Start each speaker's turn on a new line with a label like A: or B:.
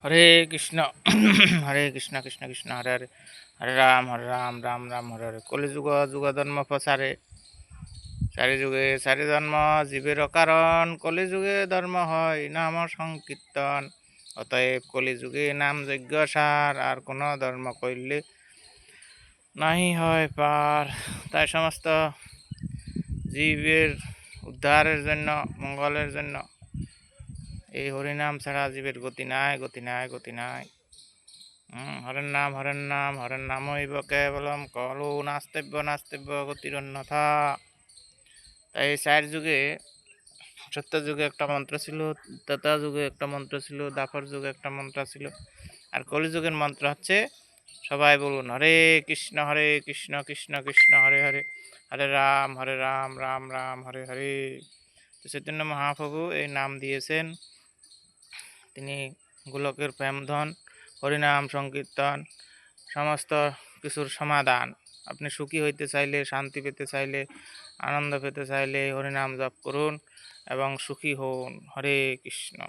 A: হরে কৃষ্ণ হরে কৃষ্ণ কৃষ্ণ কৃষ্ণ হরে হরে হরে রাম রাম রাম হরে হরে কলিযুগ যুগ ধর্ম প্রচারে চারি যুগে চারি ধর্ম জীবের কারণ কলিযুগে ধর্ম হয় নাম সংকীর্তন। অতএব কলিযুগে নাম যজ্ঞ সার, আর কোনো ধর্ম করলে নাহি হয় পার। তাই সমস্ত জীবের উদ্ধারের জন্য, মঙ্গলের জন্য এই হরিনাম ছাড়া জীবের গতি নাই, গতি নাই, গতি নাই। হরের নাম হরের নাম হরের নাম হইব কেবলম কলু নাস্তিব্য নাস্তিব্য গতির অন্যথা। তাই চার যুগে, সত্য যুগে একটা মন্ত্র ছিল, ত্রেতা যুগে একটা মন্ত্র ছিল, দাপর যুগে একটা মন্ত্র ছিল, আর কলিযুগের মন্ত্র হচ্ছে, সবাই বলুন হরে কৃষ্ণ কৃষ্ণ কৃষ্ণ হরে হরে, হরে রাম রাম রাম হরে হরে। তো চৈতন্য মহাপ্রভু এই নাম দিয়েছেন, তিনি গোলকের প্রেমধন, হরিনাম সংকীর্তন, সমস্ত কিছুর সমাধান। আপনি সুখী হইতে চাইলে, শান্তি পেতে চাইলে, আনন্দ পেতে চাইলে হরিনাম জপ করুন এবং সুখী হন। হরে কৃষ্ণ।